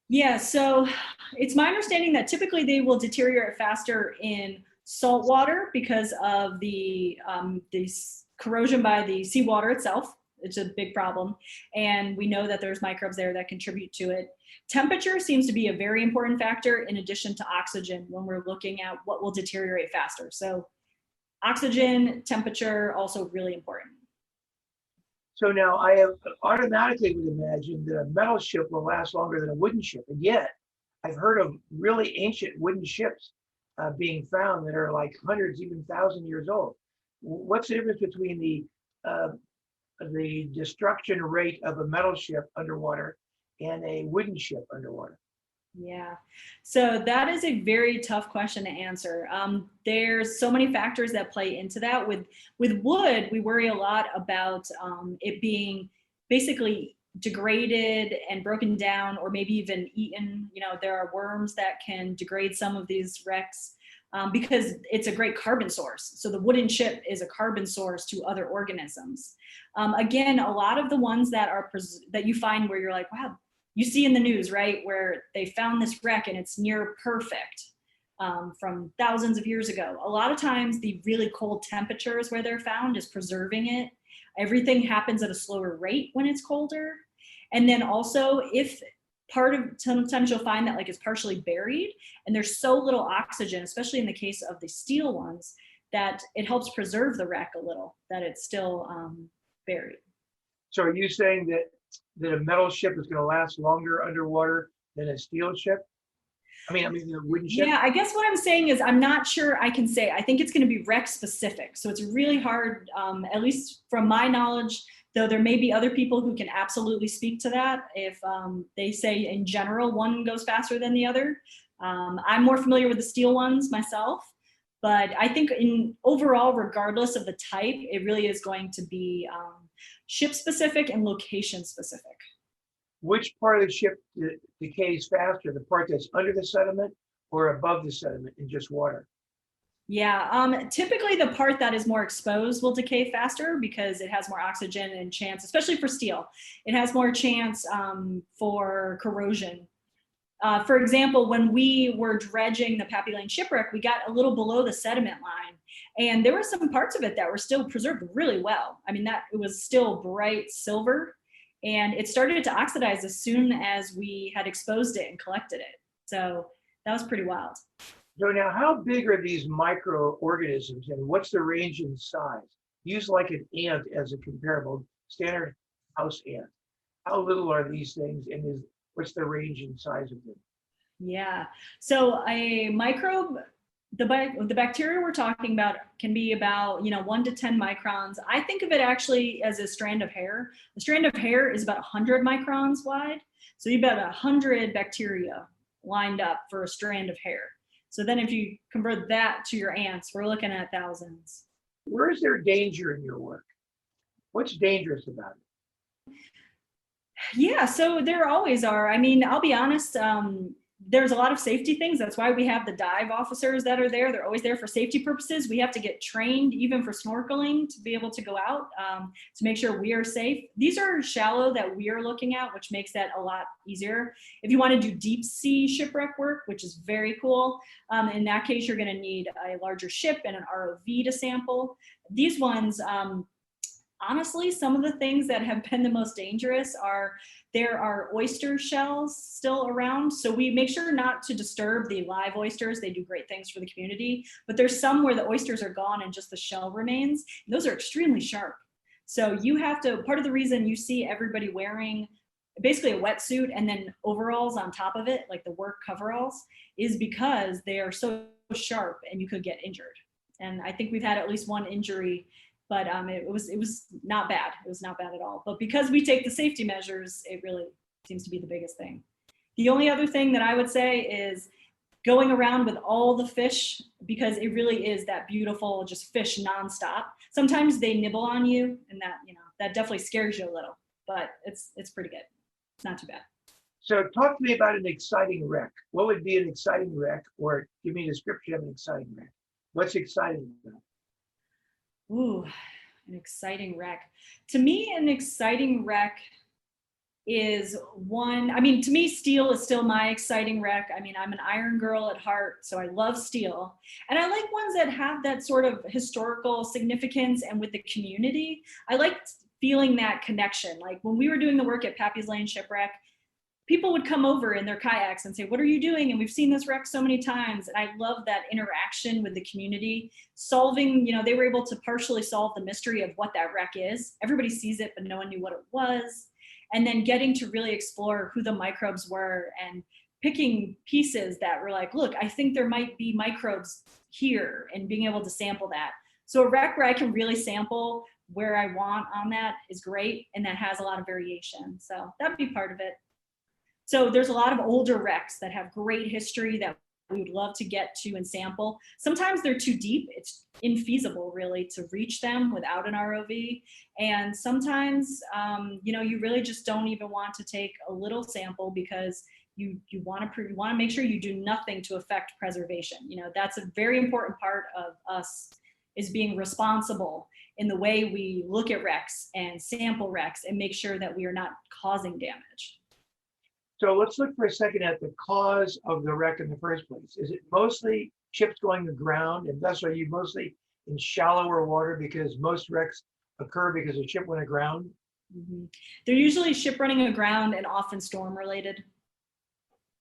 Yeah, so it's my understanding that typically they will deteriorate faster in salt water because of the corrosion by the seawater itself. It's a big problem. And we know that there's microbes there that contribute to it. Temperature seems to be a very important factor in addition to oxygen when we're looking at what will deteriorate faster. So oxygen, temperature, also really important. So now I have automatically would imagine that a metal ship will last longer than a wooden ship. And yet I've heard of really ancient wooden ships being found that are like hundreds, even 1,000 years old. What's the difference between the destruction rate of a metal ship underwater and a wooden ship underwater? Yeah, so that is a very tough question to answer. There's so many factors that play into that. With wood, we worry a lot about it being basically degraded and broken down, or maybe even eaten. There are worms that can degrade some of these wrecks because it's a great carbon source. So the wooden ship is a carbon source to other organisms. Again, a lot of the ones that you find where you're like, wow, you see in the news, right, where they found this wreck and it's near perfect from thousands of years ago. A lot of times the really cold temperatures where they're found is preserving it. Everything happens at a slower rate when it's colder. And then also sometimes you'll find that like it's partially buried and there's so little oxygen, especially in the case of the steel ones, that it helps preserve the wreck a little, that it's still buried. So are you saying that a metal ship is going to last longer underwater than a steel ship? I mean, the wooden ship? Yeah, I guess what I'm saying is I'm not sure I can say. I think it's going to be wreck specific. So it's really hard, at least from my knowledge, though there may be other people who can absolutely speak to that. If they say in general, one goes faster than the other. I'm more familiar with the steel ones myself. But I think in overall, regardless of the type, it really is going to be ship specific and location specific. Which part of the ship decays faster, the part that's under the sediment or above the sediment in just water? Yeah, typically the part that is more exposed will decay faster because it has more oxygen and chance, especially for steel. It has more chance for corrosion. For example, when we were dredging the Lane Shipwreck, we got a little below the sediment line, and there were some parts of it that were still preserved really well. I mean, it was still bright silver, and it started to oxidize as soon as we had exposed it and collected it. So that was pretty wild. So now, how big are these microorganisms, and what's the range in size? Use like an ant as a comparable, standard house ant. How little are these things, and what's the range in size of them? Yeah, so a microbe, the bacteria we're talking about can be about 1 to 10 microns. I think of it actually as a strand of hair. A strand of hair is about 100 microns wide. So you've got 100 bacteria lined up for a strand of hair. So then if you convert that to your ants, we're looking at thousands. Where is there danger in your work? What's dangerous about it? Yeah, so there always are. I mean, I'll be honest, there's a lot of safety things. That's why we have the dive officers that are there. They're always there for safety purposes. We have to get trained even for snorkeling to be able to go out to make sure we are safe. These are shallow that we are looking at, which makes that a lot easier. If you want to do deep sea shipwreck work, which is very cool, in that case, you're going to need a larger ship and an ROV to sample. These ones, honestly, some of the things that have been the most dangerous there are oyster shells still around. So we make sure not to disturb the live oysters. They do great things for the community, but there's some where the oysters are gone and just the shell remains. And those are extremely sharp. So you have to, part of the reason you see everybody wearing basically a wetsuit and then overalls on top of it, like the work coveralls, is because they are so sharp and you could get injured. And I think we've had at least one injury, but it was not bad. It was not bad at all. But because we take the safety measures, it really seems to be the biggest thing. The only other thing that I would say is going around with all the fish, because it really is that beautiful, just fish nonstop. Sometimes they nibble on you, and that definitely scares you a little, but it's pretty good. It's not too bad. So talk to me about an exciting wreck. What would be an exciting wreck, or give me a description of an exciting wreck? What's exciting about it? Ooh, an exciting wreck. To me, an exciting wreck is one, I mean, to me, steel is still my exciting wreck. I mean, I'm an iron girl at heart, so I love steel. And I like ones that have that sort of historical significance and with the community. I like feeling that connection. Like when we were doing the work at Pappy's Lane Shipwreck, people would come over in their kayaks and say, what are you doing? And we've seen this wreck so many times. And I love that interaction with the community, solving, they were able to partially solve the mystery of what that wreck is. Everybody sees it, but no one knew what it was. And then getting to really explore who the microbes were and picking pieces that were like, look, I think there might be microbes here, and being able to sample that. So a wreck where I can really sample where I want on that is great. And that has a lot of variation. So that'd be part of it. So there's a lot of older wrecks that have great history that we would love to get to and sample. Sometimes they're too deep. It's infeasible really to reach them without an ROV. And sometimes, you really just don't even want to take a little sample because you want to make sure you do nothing to affect preservation. That's a very important part of us, is being responsible in the way we look at wrecks and sample wrecks and make sure that we are not causing damage. So let's look for a second at the cause of the wreck in the first place. Is it mostly ships going aground, and thus are you mostly in shallower water because most wrecks occur because a ship went aground? Mm-hmm. They're usually ship running aground and often storm related,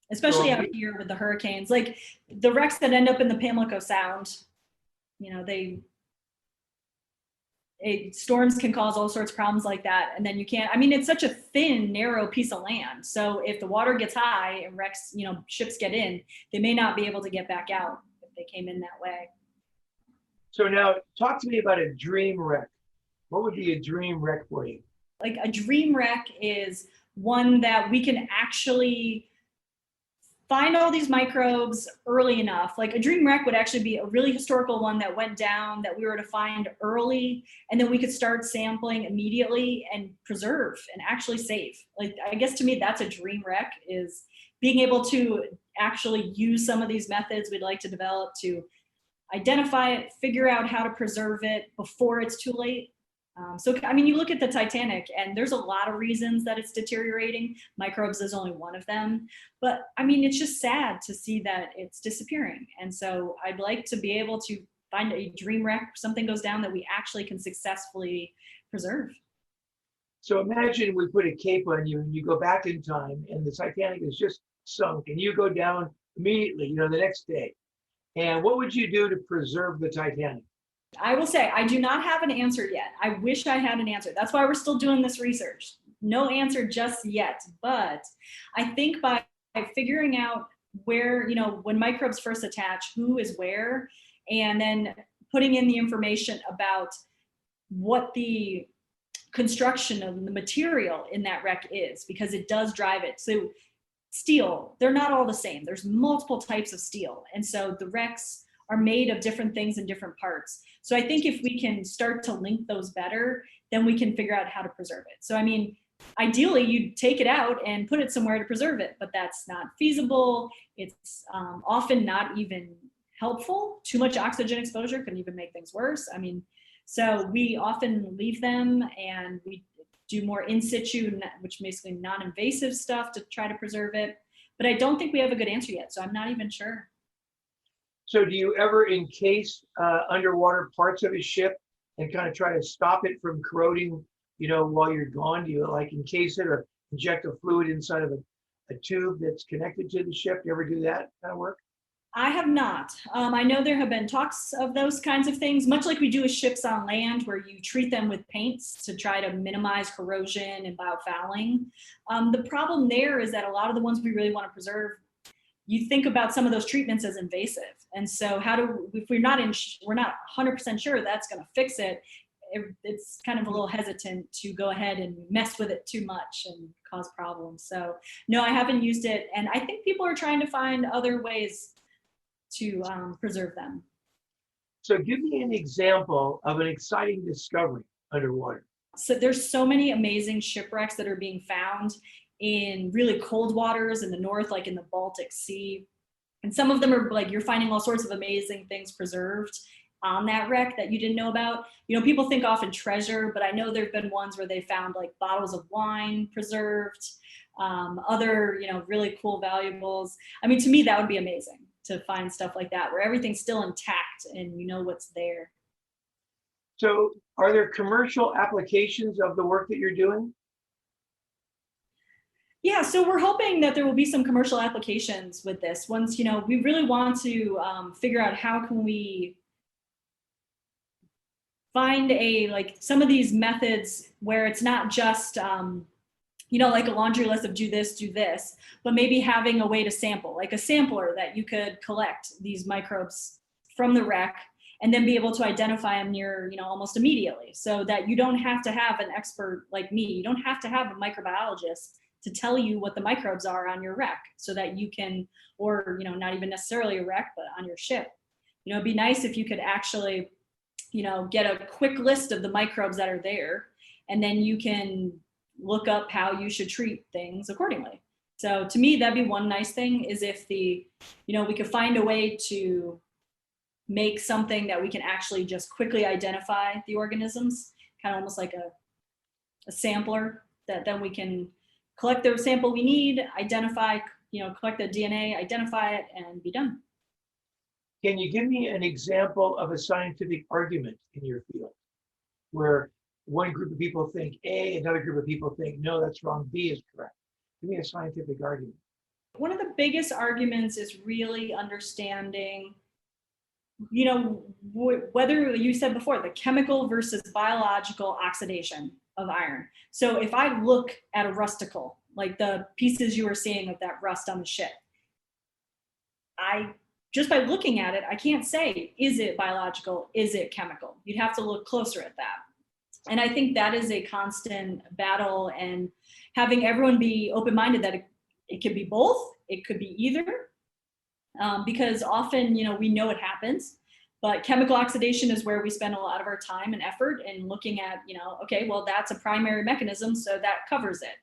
especially out here with the hurricanes. Like the wrecks that end up in the Pamlico Sound, storms can cause all sorts of problems like that. And then it's such a thin, narrow piece of land. So if the water gets high and wrecks, ships get in, they may not be able to get back out if they came in that way. So now talk to me about a dream wreck. What would be a dream wreck for you? Like a dream wreck is one that we can actually find all these microbes early enough. Like a dream wreck would actually be a really historical one that went down that we were to find early, and then we could start sampling immediately and preserve and actually save. Like, I guess to me, that's a dream wreck, is being able to actually use some of these methods we'd like to develop to identify it, figure out how to preserve it before it's too late. You look at the Titanic, and there's a lot of reasons that it's deteriorating. Microbes is only one of them. But it's just sad to see that it's disappearing. And so I'd like to be able to find a dream wreck, something goes down that we actually can successfully preserve. So imagine we put a cape on you and you go back in time and the Titanic is just sunk and you go down immediately, the next day. And what would you do to preserve the Titanic? I will say, I do not have an answer yet. I wish I had an answer. That's why we're still doing this research. No answer just yet. But I think by figuring out where, when microbes first attach, who is where, and then putting in the information about what the construction of the material in that wreck is, because it does drive it. So steel, they're not all the same. There's multiple types of steel. And so the wrecks are made of different things in different parts. So I think if we can start to link those better, then we can figure out how to preserve it. So ideally you'd take it out and put it somewhere to preserve it, but that's not feasible. It's often not even helpful. Too much oxygen exposure can even make things worse. So we often leave them and we do more in situ, which basically non-invasive stuff to try to preserve it. But I don't think we have a good answer yet, so I'm not even sure. So do you ever encase underwater parts of a ship and kind of try to stop it from corroding, while you're gone? Do you encase it or inject a fluid inside of a tube that's connected to the ship? Do you ever do that kind of work? I have not. I know there have been talks of those kinds of things, much like we do with ships on land, where you treat them with paints to try to minimize corrosion and biofouling. The problem there is that a lot of the ones we really want to preserve, you think about some of those treatments as invasive. And so if we're not 100% sure that's going to fix it, it's kind of a little hesitant to go ahead and mess with it too much and cause problems. So no, I haven't used it. And I think people are trying to find other ways to preserve them. So give me an example of an exciting discovery underwater. So there's so many amazing shipwrecks that are being found in really cold waters in the north, like in the Baltic Sea. And some of them are like, you're finding all sorts of amazing things preserved on that wreck that you didn't know about. You know, people think often treasure, but I know there've been ones where they found like bottles of wine preserved, other, you know, really cool valuables. I mean, to me, that would be amazing to find stuff like that where everything's still intact and you know what's there. So are there commercial applications of the work that you're doing? Yeah, so we're hoping that there will be some commercial applications with this. Once, you know, we really want to figure out how can we find like some of these methods where it's not just, you know, like a laundry list of do this, but maybe having a way to sample, like a sampler that you could collect these microbes from the wreck and then be able to identify them near, you know, almost immediately, so that you don't have to have an expert like me. You don't have to have a microbiologist to tell you what the microbes are on your wreck, so that you can, or, you know, not even necessarily a wreck, but on your ship. You know, it'd be nice if you could actually, you know, get a quick list of the microbes that are there, and then you can look up how you should treat things accordingly. So to me, that'd be one nice thing, is if the, you know, we could find a way to make something that we can actually just quickly identify the organisms, kind of almost like a sampler that then we can collect the sample we need, identify, you know, collect the DNA, identify it, and be done. Can you give me an example of a scientific argument in your field where one group of people think A, another group of people think, no, that's wrong, B is correct? Give me a scientific argument. One of the biggest arguments is really understanding, you know, whether you said before, the chemical versus biological oxidation of iron. So if I look at a rusticle, like the pieces you were seeing of that rust on the ship, just by looking at it, I can't say, is it biological? Is it chemical? You'd have to look closer at that. And I think that is a constant battle, and having everyone be open-minded that it could be both, it could be either, because often, you know, we know it happens, but chemical oxidation is where we spend a lot of our time and effort in looking at, you know, okay, well, that's a primary mechanism, so that covers it.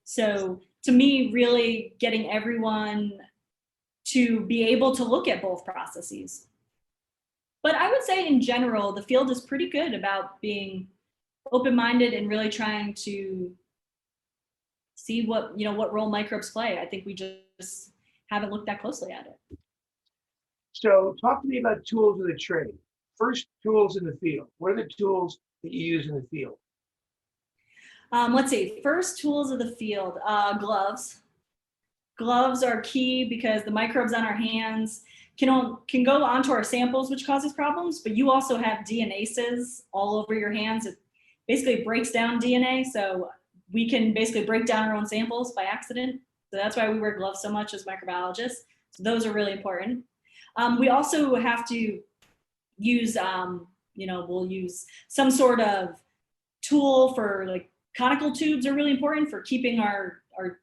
So to me, really getting everyone to be able to look at both processes. But I would say in general, the field is pretty good about being open-minded and really trying to see what, you know, what role microbes play. I think we just haven't looked that closely at it. So talk to me about tools of the trade. First, tools in the field. What are the tools that you use in the field? Let's see, first tools of the field, gloves. Gloves are key because the microbes on our hands can go onto our samples, which causes problems, but you also have DNases all over your hands. It basically breaks down DNA, so we can basically break down our own samples by accident. So that's why we wear gloves so much as microbiologists. So those are really important. We also have to use, you know, we'll use some sort of tool for, like, conical tubes are really important for keeping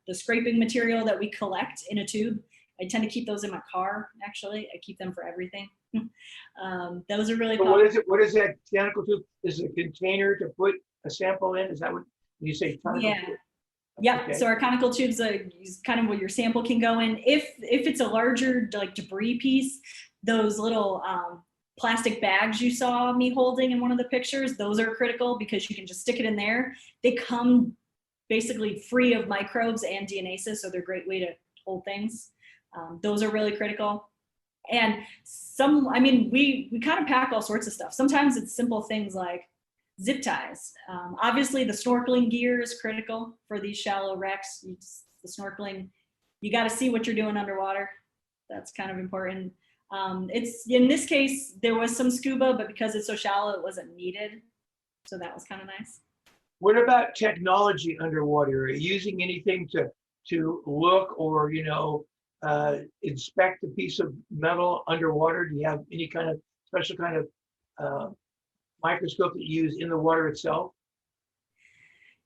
the scraping material that we collect in a tube. I tend to keep those in my car, actually. I keep them for everything. Those are really popular. What is that conical tube? Is it a container to put a sample in? Is that what you say? Yeah. Tube? Yep. Okay. So our conical tubes is kind of where your sample can go in. If it's a larger, like, debris piece, those little plastic bags you saw me holding in one of the pictures, those are critical because you can just stick it in there. They come basically free of microbes and DNases, so they're a great way to hold things. Those are really critical. And I mean, we kind of pack all sorts of stuff. Sometimes it's simple things like zip ties. Obviously, the snorkeling gear is critical for these shallow wrecks. The snorkeling, you got to see what you're doing underwater. That's kind of important. It's, in this case, there was some scuba, but because it's so shallow, it wasn't needed. So that was kind of nice. What about technology underwater? Are you using anything to look or, you know, inspect a piece of metal underwater? Do you have any kind of special kind of microscope that you use in the water itself?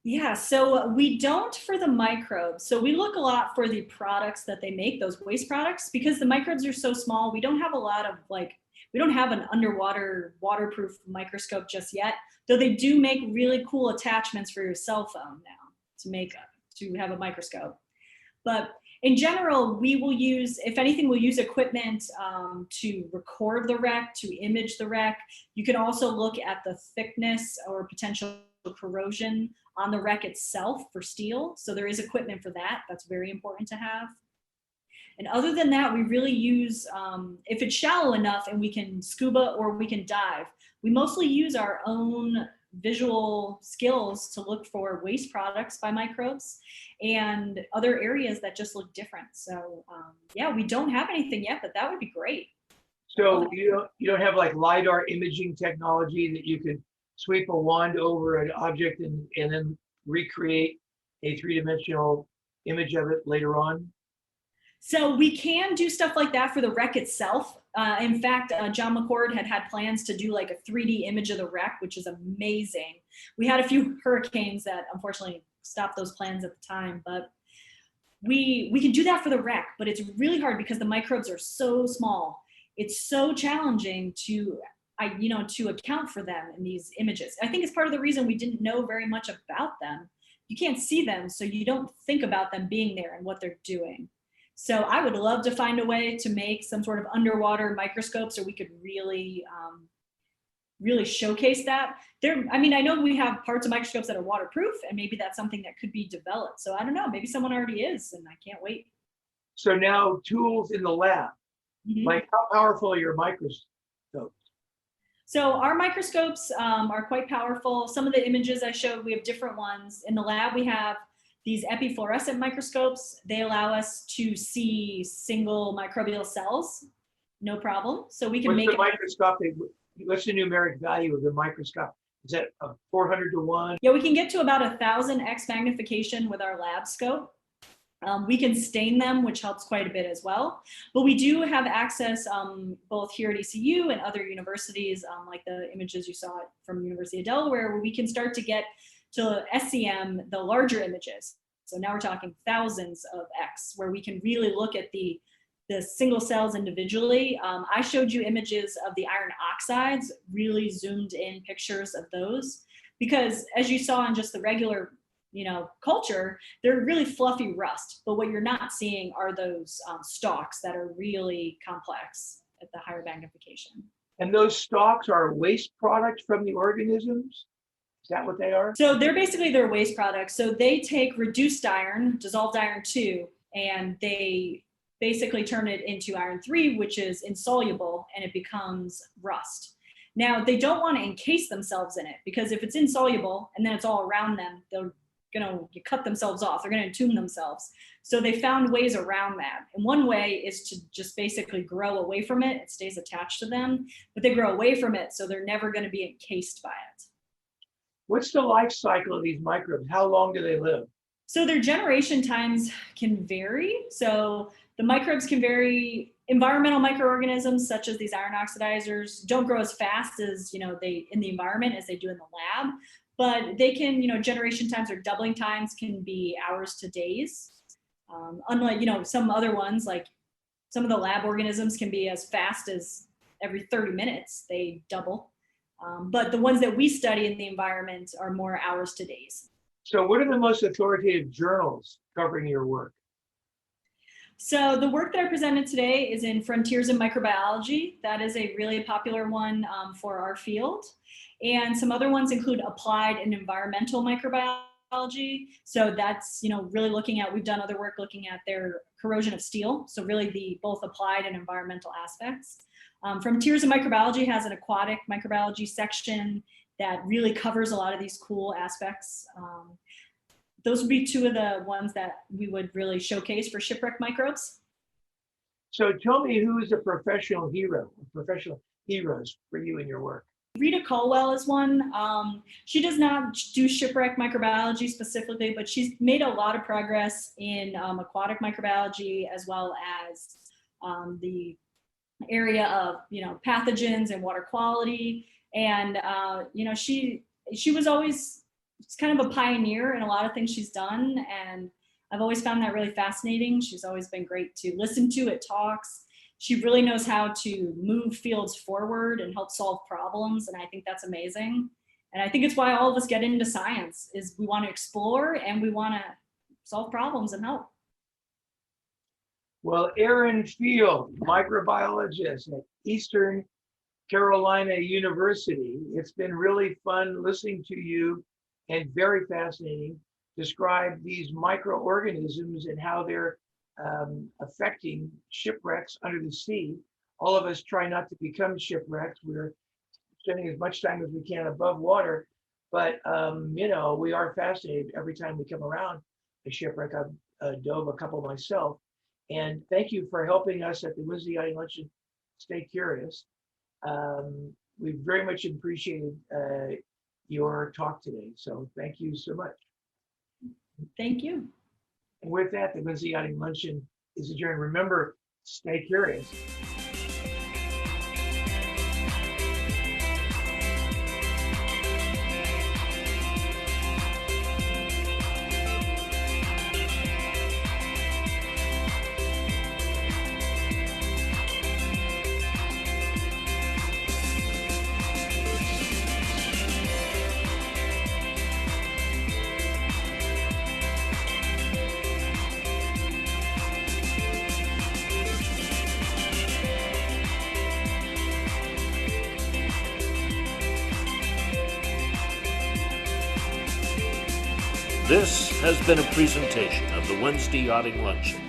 Yeah, so we don't for the microbes. So we look a lot for the products that they make, those waste products, because the microbes are so small. We don't have a lot of, like, we don't have an underwater waterproof microscope just yet, though they do make really cool attachments for your cell phone now to have a microscope. But in general, we will use, if anything, we'll use equipment to record the wreck, to image the wreck. You can also look at the thickness or potential corrosion on the wreck itself for steel. So there is equipment for that. That's very important to have. And other than that, we really use, if it's shallow enough and we can scuba or we can dive, we mostly use our own visual skills to look for waste products by microbes and other areas that just look different. So yeah, we don't have anything yet, but that would be great. So you don't have like LiDAR imaging technology that you could sweep a wand over an object and then recreate a three-dimensional image of it later on? So we can do stuff like that for the wreck itself. In fact, John McCord had plans to do like a 3D image of the wreck, which is amazing. We had a few hurricanes that unfortunately stopped those plans at the time, but we can do that for the wreck, but it's really hard because the microbes are so small. It's so challenging to account for them in these images. I think it's part of the reason we didn't know very much about them. You can't see them, so you don't think about them being there and what they're doing. So I would love to find a way to make some sort of underwater microscope so we could really, really showcase that. I know we have parts of microscopes that are waterproof, and maybe that's something that could be developed. So I don't know, maybe someone already is, and I can't wait. So now tools in the lab, like how powerful are your microscopes? So our microscopes are quite powerful. Some of the images I showed, we have different ones. In the lab, we have these epifluorescent microscopes. They allow us to see single microbial cells, no problem. So we can make the microscopic, what's the numeric value of the microscope? Is that a 400 to 1? Yeah, we can get to about 1000x magnification with our lab scope. We can stain them, which helps quite a bit as well. But we do have access both here at ECU and other universities, like the images you saw from University of Delaware, where we can start to get to SCM, the larger images. So now we're talking thousands of X, where we can really look at the single cells individually. I showed you images of the iron oxides, really zoomed in pictures of those, because as you saw in just the regular culture, they're really fluffy rust, but what you're not seeing are those stalks that are really complex at the higher magnification. And those stalks are waste products from the organisms? Is that what they are? So they're basically their waste products. So they take reduced iron, dissolved iron 2, and they basically turn it into iron 3, which is insoluble, and it becomes rust. Now, they don't want to encase themselves in it, because if it's insoluble and then it's all around them, they're going to cut themselves off. They're going to entomb themselves. So they found ways around that. And one way is to just basically grow away from it. It stays attached to them, but they grow away from it, so they're never going to be encased by it. What's the life cycle of these microbes? How long do they live? So their generation times can vary. So the microbes can vary. Environmental microorganisms, such as these iron oxidizers, don't grow as fast as they in the environment as they do in the lab. But they can, generation times or doubling times can be hours to days. Unlike, some other ones, like some of the lab organisms can be as fast as every 30 minutes, they double. But the ones that we study in the environment are more hours to days. So what are the most authoritative journals covering your work? So the work that I presented today is in Frontiers in Microbiology. That is a really popular one for our field. And some other ones include Applied and Environmental Microbiology. So that's, really looking at, we've done other work looking at their corrosion of steel. So really the both applied and environmental aspects. Frontiers in Microbiology has an aquatic microbiology section that really covers a lot of these cool aspects. Those would be two of the ones that we would really showcase for Shipwreck Microbes. So tell me, who is a professional hero, professional heroes for you in your work? Rita Colwell is one. She does not do shipwreck microbiology specifically, but she's made a lot of progress in aquatic microbiology, as well as the area of pathogens and water quality. And she was always kind of a pioneer in a lot of things she's done, and I've always found that really fascinating. She's always been great to listen to at talks. She really knows how to move fields forward and help solve problems, and I think that's amazing. And I think it's why all of us get into science, is we want to explore and we want to solve problems and help. Well, Erin Field, microbiologist at Eastern Carolina University. It's been really fun listening to you and very fascinating. Describe these microorganisms and how they're affecting shipwrecks under the sea. All of us try not to become shipwrecks. We're spending as much time as we can above water, but you know, we are fascinated every time we come around a shipwreck. I've dove a couple myself. And thank you for helping us at the Wednesday Yachting Luncheon stay curious. We very much appreciated your talk today. So thank you so much. Thank you. And with that, the Wednesday Yachting Luncheon is adjourned. Remember, stay curious. This has been a presentation of the Wednesday Yachting Luncheon.